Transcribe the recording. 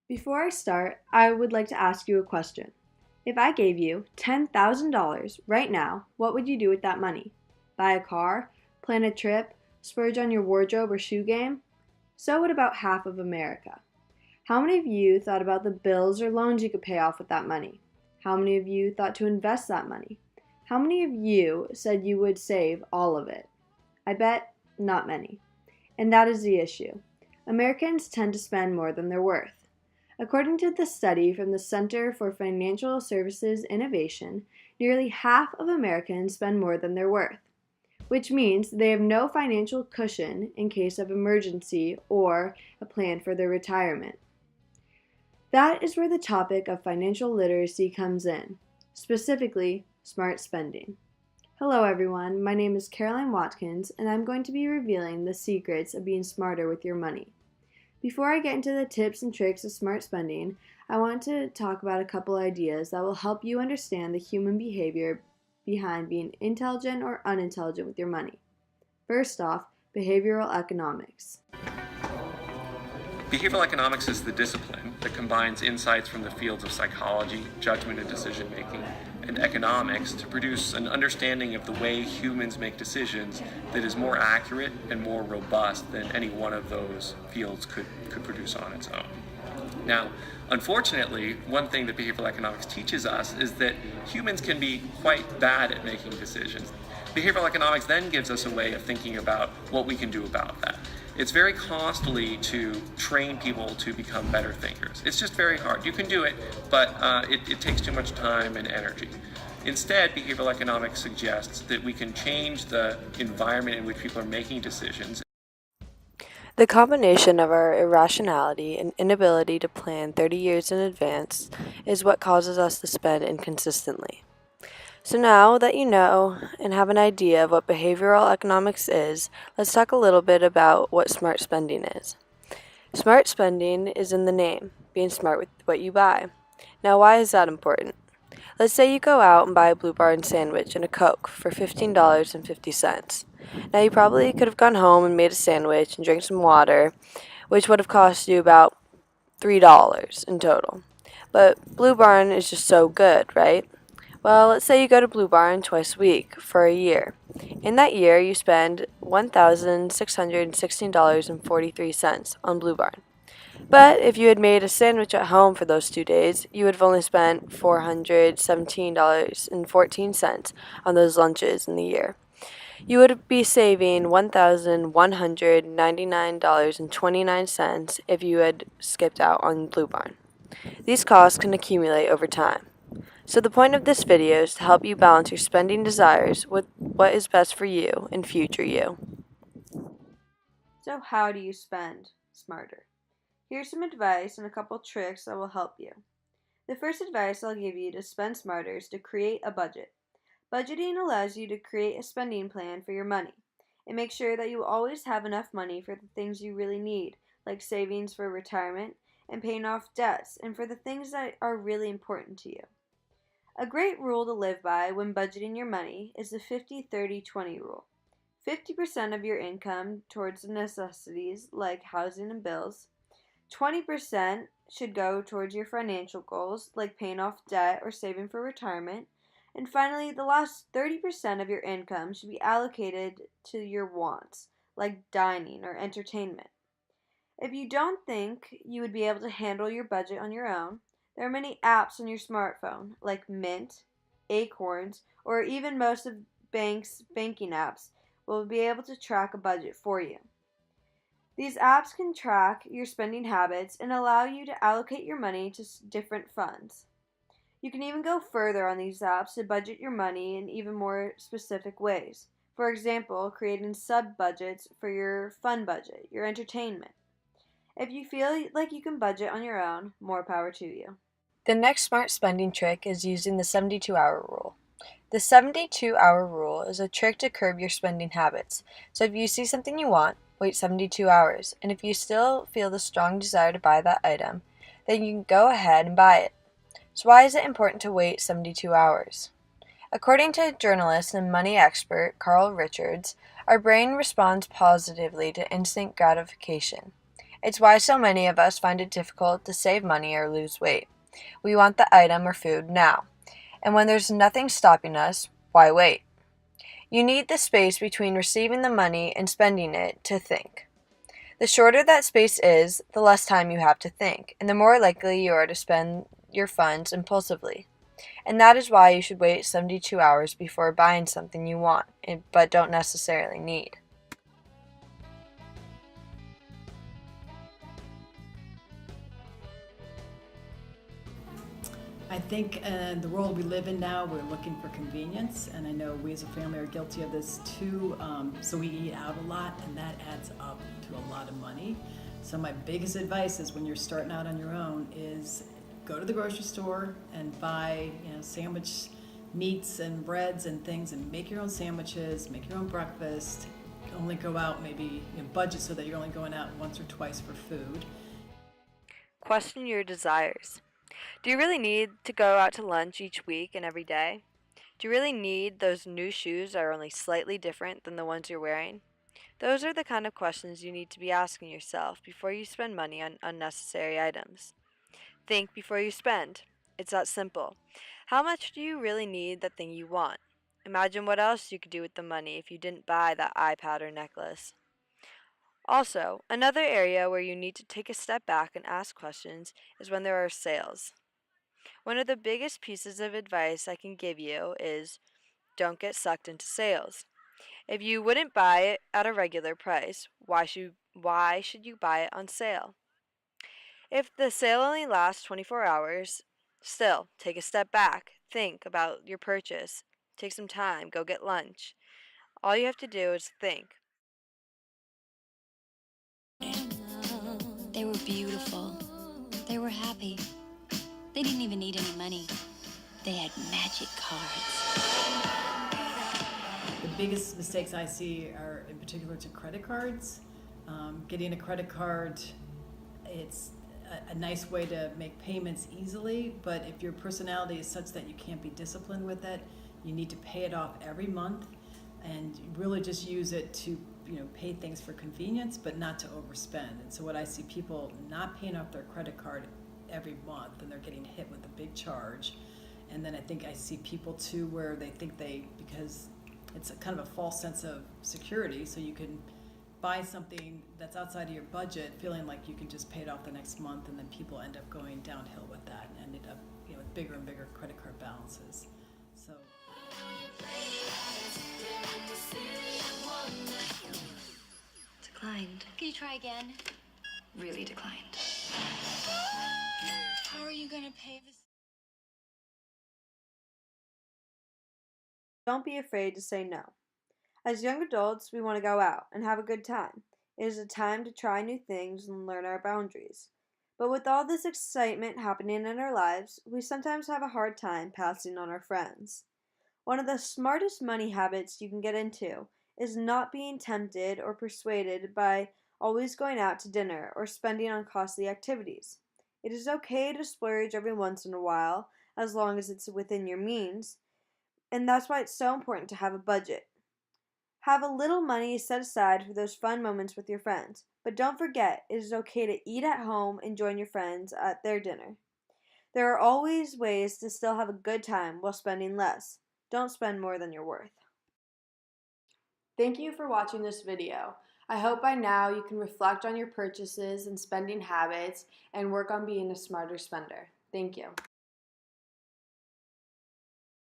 Before I start, I would like to ask you a question. If I gave you $10,000 right now, what would you do with that money? Buy a car? Plan a trip? Splurge on your wardrobe or shoe game? So would about half of America. How many of you thought about the bills or loans you could pay off with that money? How many of you thought to invest that money? How many of you said you would save all of it? I bet not many. And that is the issue. Americans tend to spend more than they're worth. According to the study from the Center for Financial Services Innovation, nearly half of Americans spend more than they're worth, which means they have no financial cushion in case of emergency or a plan for their retirement. That is where the topic of financial literacy comes in, specifically smart spending. Hello everyone, my name is Caroline Watkins, and I'm going to be revealing the secrets of being smarter with your money. Before I get into the tips and tricks of smart spending, I want to talk about a couple ideas that will help you understand the human behavior behind being intelligent or unintelligent with your money. First off, behavioral economics. Behavioral economics is the discipline that combines insights from the fields of psychology, judgment and decision making, and economics to produce an understanding of the way humans make decisions that is more accurate and more robust than any one of those fields could produce on its own. Now, unfortunately, one thing that behavioral economics teaches us is that humans can be quite bad at making decisions. Behavioral economics then gives us a way of thinking about what we can do about that. It's very costly to train people to become better thinkers. It's just very hard. You can do it, but it takes too much time and energy. Instead, behavioral economics suggests that we can change the environment in which people are making decisions. The combination of our irrationality and inability to plan 30 years in advance is what causes us to spend inconsistently. So now that you know and have an idea of what behavioral economics is, let's talk a little bit about what smart spending is. Smart spending is in the name, being smart with what you buy. Now, why is that important? Let's say you go out and buy a Blue Barn sandwich and a Coke for $15.50. Now, you probably could have gone home and made a sandwich and drank some water, which would have cost you about $3 in total. But Blue Barn is just so good, right? Well, let's say you go to Blue Barn twice a week for a year. In that year, you spend $1,616.43 on Blue Barn. But if you had made a sandwich at home for those 2 days, you would have only spent $417.14 on those lunches in the year. You would be saving $1,199.29 if you had skipped out on Blue Barn. These costs can accumulate over time. So the point of this video is to help you balance your spending desires with what is best for you and future you. So how do you spend smarter? Here's some advice and a couple tricks that will help you. The first advice I'll give you to spend smarter is to create a budget. Budgeting allows you to create a spending plan for your money. It makes sure that you always have enough money for the things you really need, like savings for retirement and paying off debts, and for the things that are really important to you. A great rule to live by when budgeting your money is the 50-30-20 rule. 50% of your income towards necessities like housing and bills. 20% should go towards your financial goals like paying off debt or saving for retirement. And finally, the last 30% of your income should be allocated to your wants, like dining or entertainment. If you don't think you would be able to handle your budget on your own, there are many apps on your smartphone, like Mint, Acorns, or even most of banks' banking apps will be able to track a budget for you. These apps can track your spending habits and allow you to allocate your money to different funds. You can even go further on these apps to budget your money in even more specific ways. For example, creating sub-budgets for your fun budget, your entertainment. If you feel like you can budget on your own, more power to you. The next smart spending trick is using the 72-hour rule. The 72-hour rule is a trick to curb your spending habits. So if you see something you want, wait 72 hours. And if you still feel the strong desire to buy that item, then you can go ahead and buy it. So why is it important to wait 72 hours? According to journalist and money expert Carl Richards, our brain responds positively to instant gratification. It's why so many of us find it difficult to save money or lose weight. We want the item or food now. And when there's nothing stopping us, why wait? You need the space between receiving the money and spending it to think. The shorter that space is, the less time you have to think, and the more likely you are to spend your funds impulsively. And that is why you should wait 72 hours before buying something you want, but don't necessarily need. I think in the world we live in now, we're looking for convenience, and I know we as a family are guilty of this too. So we eat out a lot, and that adds up to a lot of money. So my biggest advice is when you're starting out on your own is go to the grocery store and buy, sandwich meats and breads and things, and make your own sandwiches, make your own breakfast. Only go out maybe budget so that you're only going out once or twice for food. Question your desires. Do you really need to go out to lunch each week and every day? Do you really need those new shoes that are only slightly different than the ones you're wearing? Those are the kind of questions you need to be asking yourself before you spend money on unnecessary items. Think before you spend. It's that simple. How much do you really need that thing you want? Imagine what else you could do with the money if you didn't buy that iPad or necklace. Also, another area where you need to take a step back and ask questions is when there are sales. One of the biggest pieces of advice I can give you is don't get sucked into sales. If you wouldn't buy it at a regular price, why should you buy it on sale? If the sale only lasts 24 hours, still take a step back, think about your purchase, take some time, go get lunch. All you have to do is think. They were beautiful. They were happy. They didn't even need any money. They had magic cards. The biggest mistakes I see are in particular to credit cards. Getting a credit card, it's a nice way to make payments easily, but if your personality is such that you can't be disciplined with it, you need to pay it off every month and really just use it to pay things for convenience, but not to overspend. And so what I see people not paying off their credit card every month, and they're getting hit with a big charge. And then I think I see people too where they think because it's a kind of a false sense of security, so you can buy something that's outside of your budget feeling like you can just pay it off the next month, and then people end up going downhill with that and ended up with bigger and bigger credit card balances. So Declined. Can you try again? Really declined. How are you gonna pay this? Don't be afraid to say no. As young adults, we want to go out and have a good time. It is a time to try new things and learn our boundaries. But with all this excitement happening in our lives, we sometimes have a hard time passing on our friends. One of the smartest money habits you can get into is not being tempted or persuaded by always going out to dinner or spending on costly activities. It is okay to splurge every once in a while as long as it's within your means, and that's why it's so important to have a budget. Have a little money set aside for those fun moments with your friends, but don't forget it is okay to eat at home and join your friends at their dinner. There are always ways to still have a good time while spending less. Don't spend more than you're worth. Thank you for watching this video. I hope by now you can reflect on your purchases and spending habits and work on being a smarter spender. Thank you.